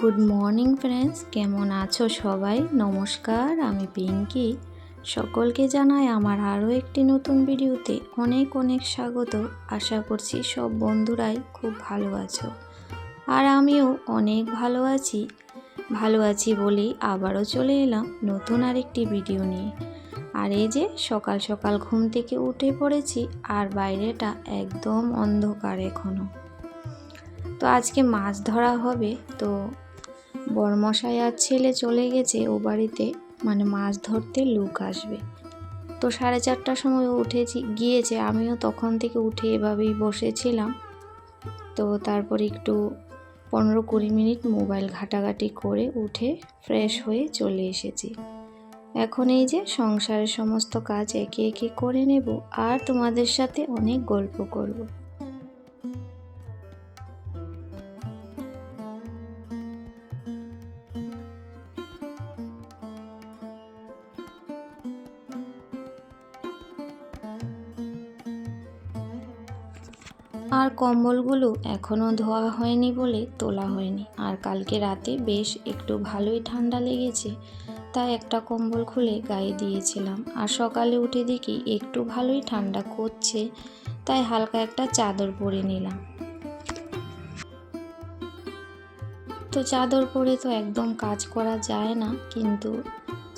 Good morning friends, কেমন আছো সবাই? নমস্কার, আমি পিঙ্কি। সকলকে জানাই আমার আরও একটি নতুন ভিডিওতে অনেক অনেক স্বাগত। আশা করছি সব বন্ধুরাই খুব ভালো আছো, আর আমিও অনেক ভালো আছি বলেই আবারও চলে এলাম নতুন আরেকটি ভিডিও নিয়ে। আর এই যে সকাল সকাল ঘুম থেকে উঠে পড়েছি, আর বাইরেটা একদম অন্ধকার এখনও। তো আজকে মাছ ধরা হবে, তো বড়মশাই আর ছেলে চলে গেছে ও বাড়িতে, মানে মাছ ধরতে লোক আসবে। তো 4:30টার সময় গিয়েছে, আমিও তখন থেকে উঠে এভাবেই বসেছিলাম। তো তারপর একটু 15-20 মিনিট মোবাইল ঘাটাঘাটি করে উঠে ফ্রেশ হয়ে চলে এসেছি। এখন এই যে সংসারের সমস্ত কাজ একে একে করে নেব, আর তোমাদের সাথে অনেক গল্প করব। আর কম্বলগুলো এখনও ধোয়া হয়নি বলে তোলা হয়নি। আর কালকে রাতে বেশ একটু ভালোই ঠান্ডা লেগেছে, তাই একটা কম্বল খুলে গায়ে দিয়েছিলাম। আর সকালে উঠে দেখি একটু ভালোই ঠান্ডা করছে, তাই হালকা একটা চাদর পরে নিলাম। তো চাদর পরে তো একদম কাজ করা যায় না, কিন্তু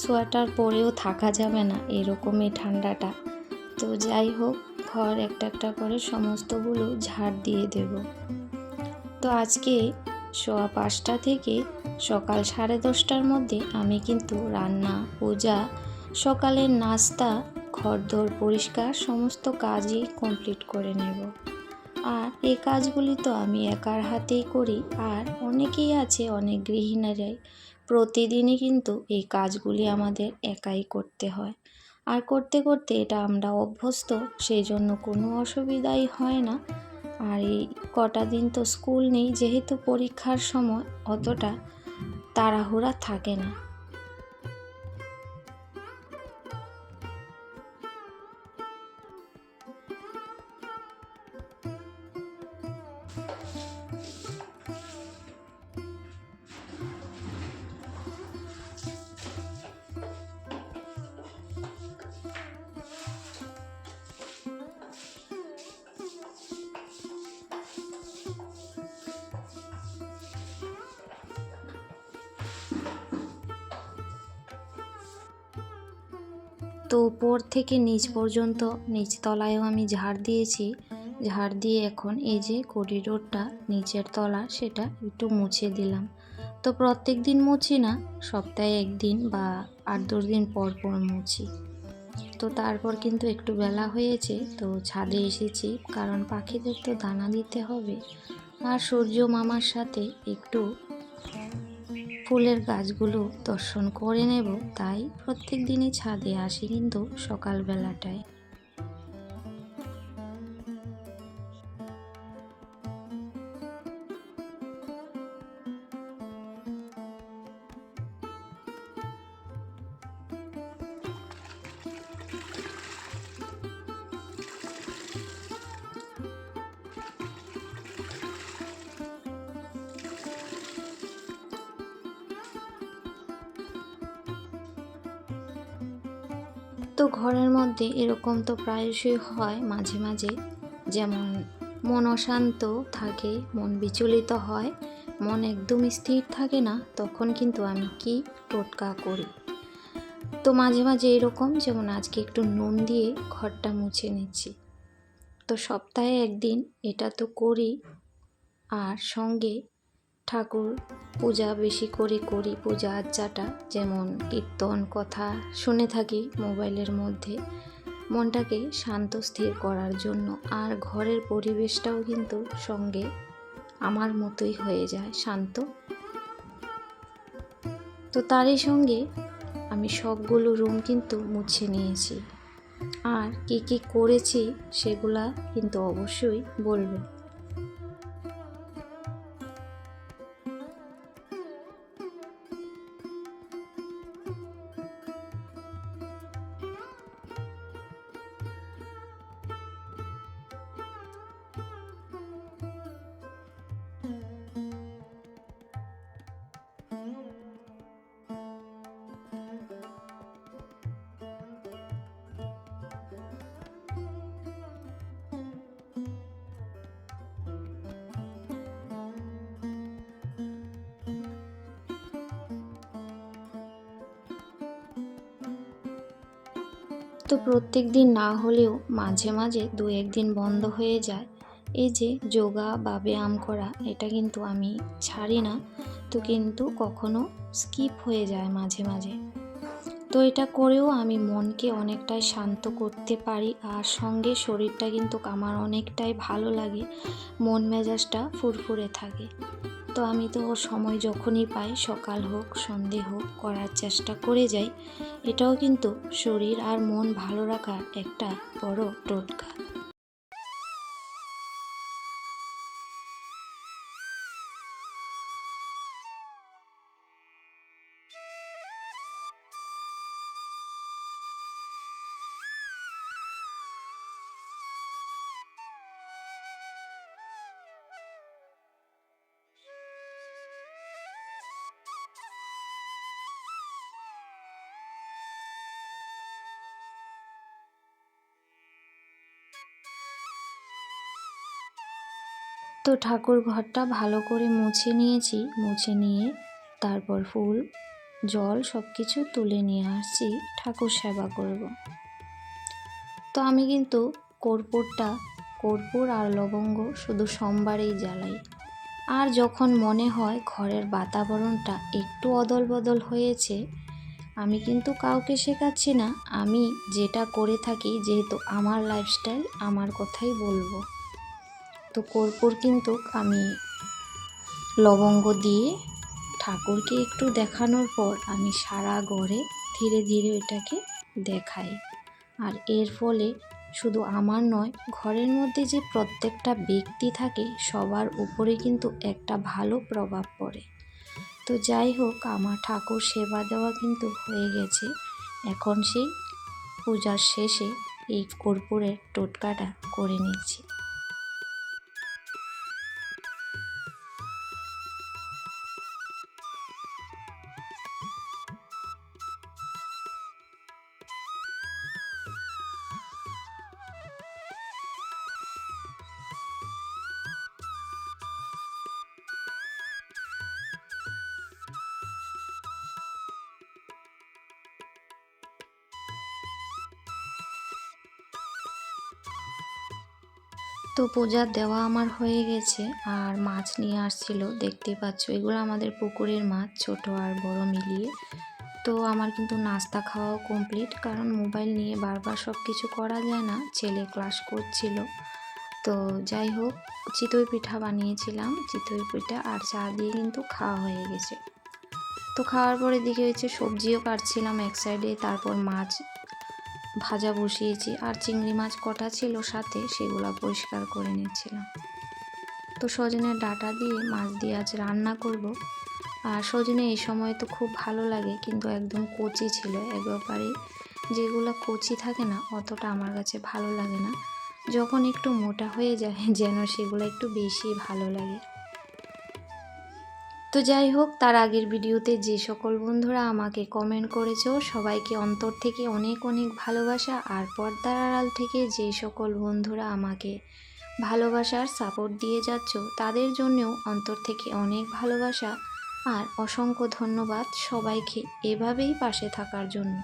সোয়েটার পরেও থাকা যাবে না এরকমই ঠান্ডাটা। তো যাই হোক, ঘর একটা একটা করে সমস্তগুলো ঝাড় দিয়ে দেব। তো আজকে 5:15 থেকে সকাল 10:30টার মধ্যে আমি কিন্তু রান্না, পূজা, সকালের নাস্তা, ঘরদোর পরিষ্কার সমস্ত কাজই কমপ্লিট করে নেব। আর এই কাজগুলি তো আমি একার হাতেই করি, আর অনেকেই আছে, অনেক গৃহিণীরাই প্রতিদিনই কিন্তু এই কাজগুলি আমাদের একাই করতে হয়। আর করতে করতে এটা আমরা অভ্যস্ত, সেই জন্য কোনো অসুবিধাই হয় না। আর এই কটা দিন তো স্কুল নেই, যেহেতু পরীক্ষার সময় অতটা তাড়াহুড়া থাকে না। তো উপর থেকে নিচ পর্যন্ত নিচতলায়ও আমি ঝাড় দিয়েছি। ঝাড় দিয়ে এখন এই যে করিডোরটা নিচের তলা, সেটা একটু মুছে দিলাম। তো প্রত্যেক দিন মুছি না, সপ্তাহে একদিন বা 8-10 দিন পর পর মুছি। তো তারপর কিন্তু একটু বেলা হয়েছে, তো ছাদে এসেছি, কারণ পাখিদের তো দানা দিতে হবে। আর সূর্য মামার সাথে একটু ফুলের গাছগুলো দর্শন করে নেব, তাই প্রত্যেক দিনই ছাদে আসি কিন্তু সকালবেলাটায়। তো ঘরের মধ্যে এরকম তো প্রায়শই হয় মাঝে মাঝে, যেমন মন অশান্ত থাকে, মন বিচলিত হয়, মন একদম স্থির থাকে না, তখন কিন্তু আমি কি টোটকা করি। তো মাঝে মাঝে এরকম, যেমন আজকে একটু নুন দিয়ে ঘরটা মুছে নিচ্ছি। তো সপ্তাহে একদিন এটা তো করি। আর সঙ্গে ঠাকুর পূজা বেশি করে করি, পূজা আর্চাটা, যেমন কীর্তন কথা শুনে থাকি মোবাইলের মধ্যে, মনটাকে শান্ত স্থির করার জন্য। আর ঘরের পরিবেশটাও কিন্তু সঙ্গে আমার মতোই হয়ে যায় শান্ত। তো তারই সঙ্গে আমি সবগুলো রুম কিন্তু মুছে নিয়েছি। আর কি কি করেছি সেগুলা কিন্তু অবশ্যই বলবো। তো প্রত্যেক দিন না হলেও মাঝে মাঝে 2-1 দিন বন্ধ হয়ে যায়। এই যে যোগা বা ব্যায়াম করা, এটা কিন্তু আমি ছাড়ি না, তো কিন্তু কখনো স্কিপ হয়ে যায় মাঝে মাঝে। তো এটা করেও আমি মনকে অনেকটাই শান্ত করতে পারি, আর সঙ্গে শরীরটা কিন্তু আমার অনেকটাই ভালো লাগে, মন মেজাজটা ফুরফুরে থাকে। তো আমি তো সময় যখনই পাই, সকাল হোক সন্ধে হোক, করার চেষ্টা করে যাই। এটাও কিন্তু শরীর আর মন ভালো রাখার একটা বড় টোটকা। তো ঠাকুর ঘরটা ভালো করে মুছে নিয়েছি, মুছে নিয়ে তারপর ফুল জল সব কিছু তুলে নিয়ে আসছি ঠাকুর সেবা করব। তো আমি কিন্তু কর্পূর আর লবঙ্গ শুধু সোমবারেই জ্বালাই। আর যখন মনে হয় ঘরের বাতাবরণটা একটু অদল বদল হয়েছে, আমি কিন্তু কাউকে শেখাচ্ছি না, আমি যেটা করে থাকি, যেহেতু আমার লাইফস্টাইল, আমার কথাই বলবো। তো কর্পূর কিন্তু আমি লবঙ্গ দিয়ে ঠাকুরকে একটু দেখানোর পর আমি সারা ঘরে ধীরে ধীরে এটাকে দেখাই। আর এর ফলে শুধু আমার নয়, ঘরের মধ্যে যে প্রত্যেকটা ব্যক্তি থাকে সবার উপরে কিন্তু একটা ভালো প্রভাব পড়ে। তো যাই হোক, আমার ঠাকুর সেবা দেওয়া কিন্তু হয়ে গেছে। এখন সেই পূজার শেষে এই কর্পূরের টোটকাটা করে নিচ্ছি। তো পূজার দেওয়া আমার হয়ে গেছে, আর মাছ নিয়ে আসছিল, দেখতে পাচ্ছ এগুলো আমাদের পুকুরের মাছ, ছোট আর বড় মিলিয়ে। তো আমার কিন্তু নাস্তা খাওয়াও কমপ্লিট, কারণ মোবাইল নিয়ে বারবার সব কিছু করা যায় না, ছেলে ক্লাস করছিল। তো যাই হোক, চিতই পিঠা বানিয়েছিলাম, চিতই পিঠা আর চা দিয়ে কিন্তু খাওয়া হয়ে গেছে। তো খাওয়ার পরে দিকে হচ্ছে সবজিও কাটছিলাম এক সাইডে, তারপর মাছ ভাজা বসিয়েছি, আর চিংড়ি মাছ কটা ছিল সাথে, সেগুলো পরিষ্কার করে নিচ্ছিলাম। তো সজনের ডাঁটা দিয়ে মাছ দিয়ে আজ রান্না করব। আর সজনে এই সময় তো খুব ভালো লাগে, কিন্তু একদম কচি ছিল একবারে, যেগুলো কচি থাকে না অতটা আমার কাছে ভালো লাগে না, যখন একটু মোটা হয়ে যায় যেন সেগুলো একটু বেশি ভালো লাগে। তো যাই হোক, তার আগের ভিডিওতে যে সকল বন্ধুরা আমাকে কমেন্ট করেছো সবাইকে অন্তর থেকে অনেক অনেক ভালোবাসা, আর পর্দার আড়াল থেকে যে সকল বন্ধুরা আমাকে ভালোবাসার সাপোর্ট দিয়ে যাচ্ছ তাদের জন্যও অন্তর থেকে অনেক ভালোবাসা আর অসংখ্য ধন্যবাদ সবাইকে এভাবেই পাশে থাকার জন্য।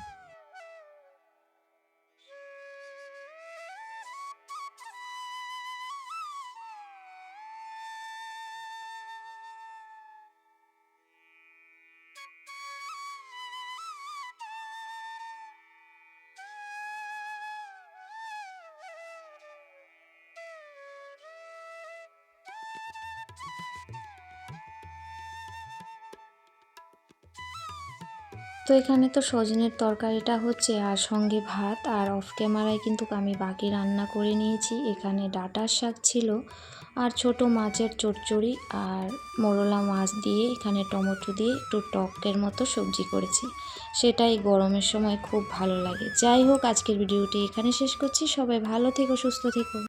তো এখানে তো সজনের তরকারিটা হচ্ছে, আর সঙ্গে ভাত, আর অফ ক্যামেরায় কিন্তু আমি বাকি রান্না করে নিয়েছি। এখানে ডাঁটার শাক ছিল, আর ছোট মাছের চচ্চড়ি, আর মোরলা মাছ দিয়ে এখানে টমেটো দিয়ে একটু টকের মতো সবজি করেছি, সেটাই গরমের সময় খুব ভালো লাগে। যাই হোক, আজকের ভিডিওটি এখানে শেষ করছি। সবাই ভালো থেকো, সুস্থ থেকো।